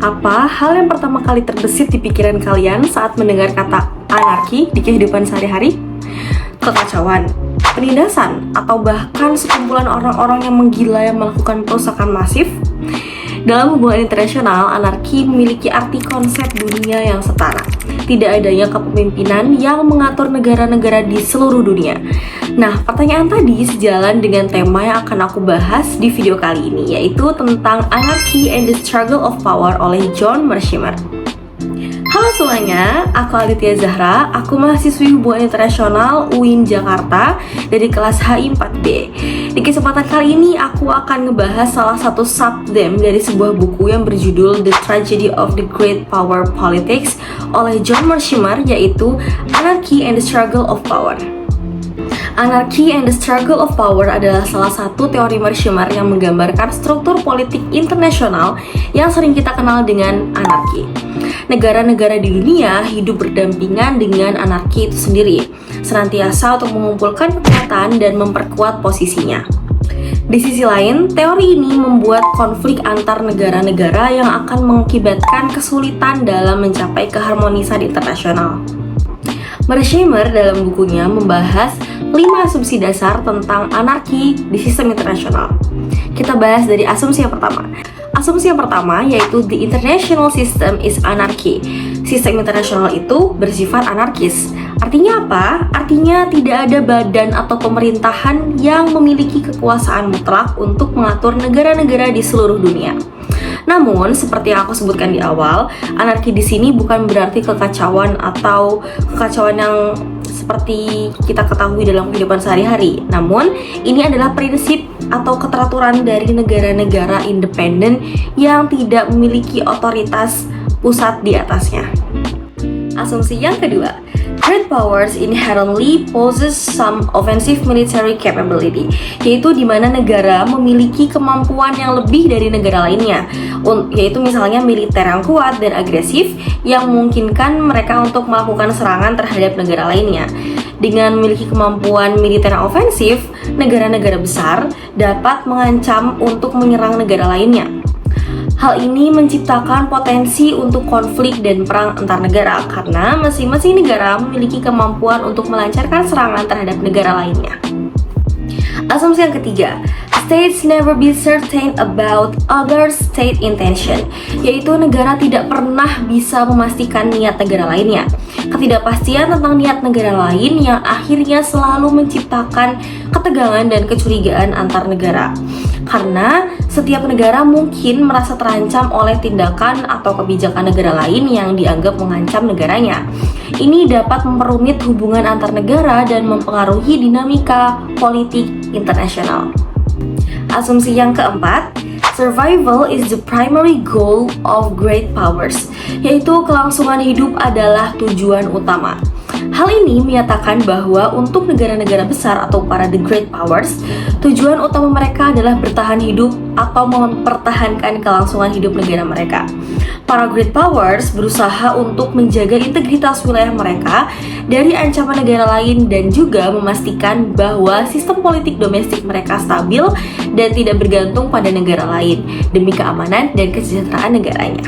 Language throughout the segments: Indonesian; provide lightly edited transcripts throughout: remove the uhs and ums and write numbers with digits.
Apa hal yang pertama kali terbesit di pikiran kalian saat mendengar kata anarki di kehidupan sehari-hari? Kekacauan, penindasan, atau bahkan sekumpulan orang-orang yang menggila yang melakukan perusakan masif? Dalam hubungan internasional, anarki memiliki arti konsep dunia yang setara. Tidak adanya kepemimpinan yang mengatur negara-negara di seluruh dunia. Nah, pertanyaan tadi sejalan dengan tema yang akan aku bahas di video kali ini, yaitu tentang Anarchy and the Struggle of Power oleh John Mearsheimer. Halo semuanya, aku Aditya Zahra, aku mahasiswi hubungan internasional UIN Jakarta dari kelas HI4B. Di kesempatan kali ini aku akan ngebahas salah satu subtheme dari sebuah buku yang berjudul The Tragedy of the Great Power Politics oleh John Mearsheimer, yaitu Anarchy and the Struggle of Power. Anarchy and the Struggle of Power adalah salah satu teori Mearsheimer yang menggambarkan struktur politik internasional yang sering kita kenal dengan anarki. Negara-negara di dunia hidup berdampingan dengan anarki itu sendiri, senantiasa untuk mengumpulkan kekuatan dan memperkuat posisinya. Di sisi lain, teori ini membuat konflik antar negara-negara yang akan mengakibatkan kesulitan dalam mencapai keharmonisan internasional. Mearsheimer dalam bukunya membahas 5 asumsi dasar tentang anarki di sistem internasional. Kita bahas dari asumsi yang pertama. Asumsi yang pertama yaitu the international system is anarchy. Sistem internasional itu bersifat anarkis. Artinya apa? Artinya tidak ada badan atau pemerintahan yang memiliki kekuasaan mutlak untuk mengatur negara-negara di seluruh dunia. Namun, seperti yang aku sebutkan di awal, anarki di sini bukan berarti kekacauan atau kekacauan yang seperti kita ketahui dalam kehidupan sehari-hari. Namun, ini adalah prinsip atau keteraturan dari negara-negara independen yang tidak memiliki otoritas pusat di atasnya. Asumsi yang kedua, great powers inherently possess some offensive military capability, yaitu di mana negara memiliki kemampuan yang lebih dari negara lainnya, yaitu misalnya militer yang kuat dan agresif yang memungkinkan mereka untuk melakukan serangan terhadap negara lainnya. Dengan memiliki kemampuan militer yang ofensif, negara-negara besar dapat mengancam untuk menyerang negara lainnya. Hal ini menciptakan potensi untuk konflik dan perang antar negara karena masing-masing negara memiliki kemampuan untuk melancarkan serangan terhadap negara lainnya. Asumsi yang ketiga, states never be certain about other state intention, yaitu negara tidak pernah bisa memastikan niat negara lainnya. Ketidakpastian tentang niat negara lain yang akhirnya selalu menciptakan ketegangan dan kecurigaan antar negara. Karena setiap negara mungkin merasa terancam oleh tindakan atau kebijakan negara lain yang dianggap mengancam negaranya. Ini dapat memperumit hubungan antar negara dan mempengaruhi dinamika politik internasional. Asumsi yang keempat, survival is the primary goal of great powers, yaitu kelangsungan hidup adalah tujuan utama. Hal ini menyatakan bahwa untuk negara-negara besar atau para the great powers, tujuan utama mereka adalah bertahan hidup atau mempertahankan kelangsungan hidup negara mereka. Para great powers berusaha untuk menjaga integritas wilayah mereka dari ancaman negara lain dan juga memastikan bahwa sistem politik domestik mereka stabil dan tidak bergantung pada negara lain demi keamanan dan kesejahteraan negaranya.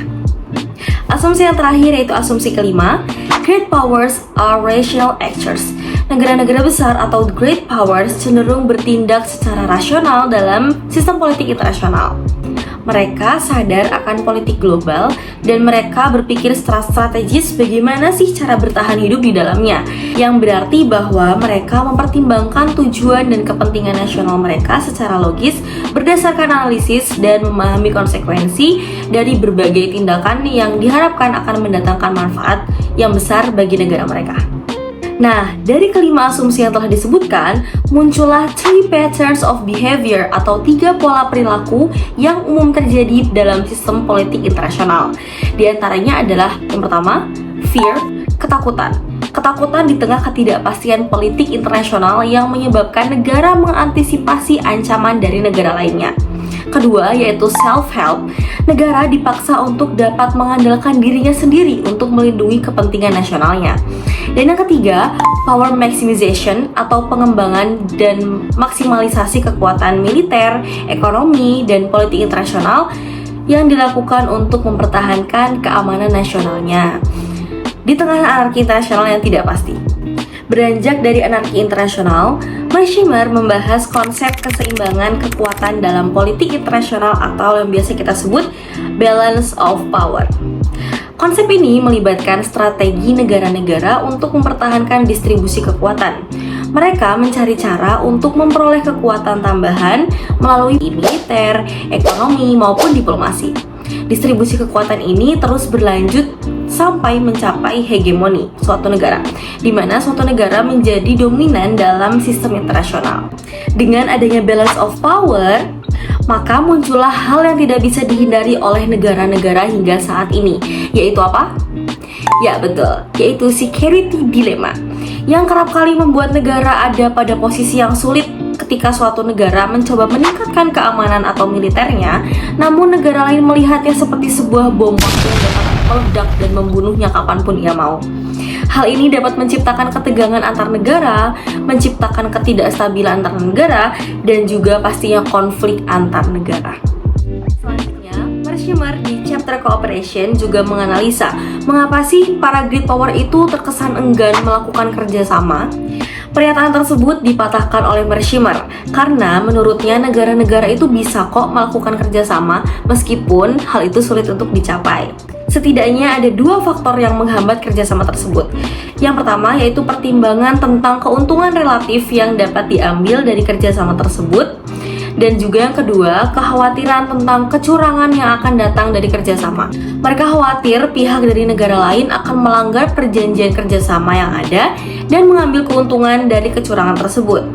Asumsi yang terakhir yaitu asumsi kelima, great powers are rational actors. Negara-negara besar atau great powers cenderung bertindak secara rasional dalam sistem politik internasional. Mereka sadar akan politik global dan mereka berpikir secara strategis bagaimana sih cara bertahan hidup di dalamnya, yang berarti bahwa mereka mempertimbangkan tujuan dan kepentingan nasional mereka secara logis berdasarkan analisis dan memahami konsekuensi dari berbagai tindakan yang diharapkan akan mendatangkan manfaat yang besar bagi negara mereka. Nah, dari kelima asumsi yang telah disebutkan, muncullah 3 patterns of behavior atau 3 pola perilaku yang umum terjadi dalam sistem politik internasional. Di antaranya adalah yang pertama, fear, ketakutan. Ketakutan di tengah ketidakpastian politik internasional yang menyebabkan negara mengantisipasi ancaman dari negara lainnya. Kedua, yaitu self-help. Negara dipaksa untuk dapat mengandalkan dirinya sendiri untuk melindungi kepentingan nasionalnya. Dan yang ketiga, power maximization atau pengembangan dan maksimalisasi kekuatan militer, ekonomi, dan politik internasional yang dilakukan untuk mempertahankan keamanan nasionalnya di tengah anarki internasional yang tidak pasti. Beranjak dari anarki internasional, Mearsheimer membahas konsep keseimbangan kekuatan dalam politik internasional atau yang biasa kita sebut balance of power. Konsep ini melibatkan strategi negara-negara untuk mempertahankan distribusi kekuatan. Mereka mencari cara untuk memperoleh kekuatan tambahan melalui militer, ekonomi, maupun diplomasi. Distribusi kekuatan ini terus berlanjut sampai mencapai hegemoni suatu negara, di mana suatu negara menjadi dominan dalam sistem internasional. Dengan adanya balance of power, maka muncullah hal yang tidak bisa dihindari oleh negara-negara hingga saat ini, yaitu apa? Ya betul, yaitu security dilemma, yang kerap kali membuat negara ada pada posisi yang sulit ketika suatu negara mencoba meningkatkan keamanan atau militernya, namun negara lain melihatnya seperti sebuah bom waktu yang dapat meledak dan membunuhnya kapanpun ia mau. Hal ini dapat menciptakan ketegangan antar negara, menciptakan ketidakstabilan antar negara, dan juga pastinya konflik antar negara. Selanjutnya, Mearsheimer di chapter cooperation juga menganalisa mengapa sih para great power itu terkesan enggan melakukan kerjasama. Pernyataan tersebut dipatahkan oleh Mearsheimer karena menurutnya negara-negara itu bisa kok melakukan kerjasama meskipun hal itu sulit untuk dicapai. Setidaknya ada dua faktor yang menghambat kerjasama tersebut. Yang pertama yaitu pertimbangan tentang keuntungan relatif yang dapat diambil dari kerjasama tersebut. Dan juga yang kedua, kekhawatiran tentang kecurangan yang akan datang dari kerjasama. Mereka khawatir pihak dari negara lain akan melanggar perjanjian kerjasama yang ada dan mengambil keuntungan dari kecurangan tersebut.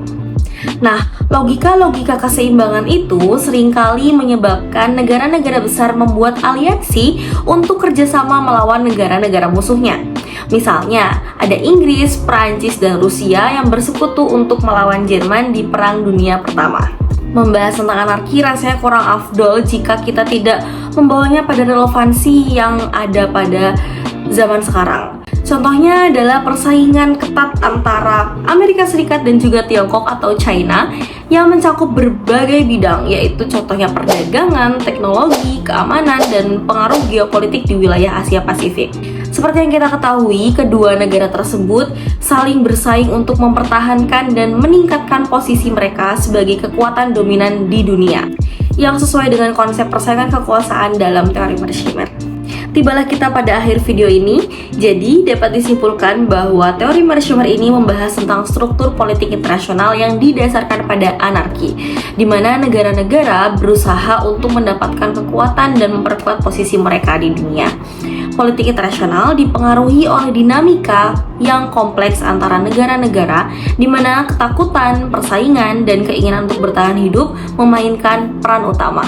Nah, logika-logika keseimbangan itu seringkali menyebabkan negara-negara besar membuat aliansi untuk kerjasama melawan negara-negara musuhnya. Misalnya, ada Inggris, Prancis, dan Rusia yang bersekutu untuk melawan Jerman di Perang Dunia Pertama. Membahas tentang anarki rasanya kurang afdol jika kita tidak membawanya pada relevansi yang ada pada zaman sekarang. Contohnya adalah persaingan ketat antara Amerika Serikat dan juga Tiongkok atau China yang mencakup berbagai bidang, yaitu contohnya perdagangan, teknologi, keamanan, dan pengaruh geopolitik di wilayah Asia Pasifik. Seperti yang kita ketahui, kedua negara tersebut saling bersaing untuk mempertahankan dan meningkatkan posisi mereka sebagai kekuatan dominan di dunia, yang sesuai dengan konsep persaingan kekuasaan dalam teori Mearsheimer. Tibalah kita pada akhir video ini, jadi dapat disimpulkan bahwa teori Mearsheimer ini membahas tentang struktur politik internasional yang didasarkan pada anarki, di mana negara-negara berusaha untuk mendapatkan kekuatan dan memperkuat posisi mereka di dunia. Politik internasional dipengaruhi oleh dinamika yang kompleks antara negara-negara, di mana ketakutan, persaingan, dan keinginan untuk bertahan hidup memainkan peran utama.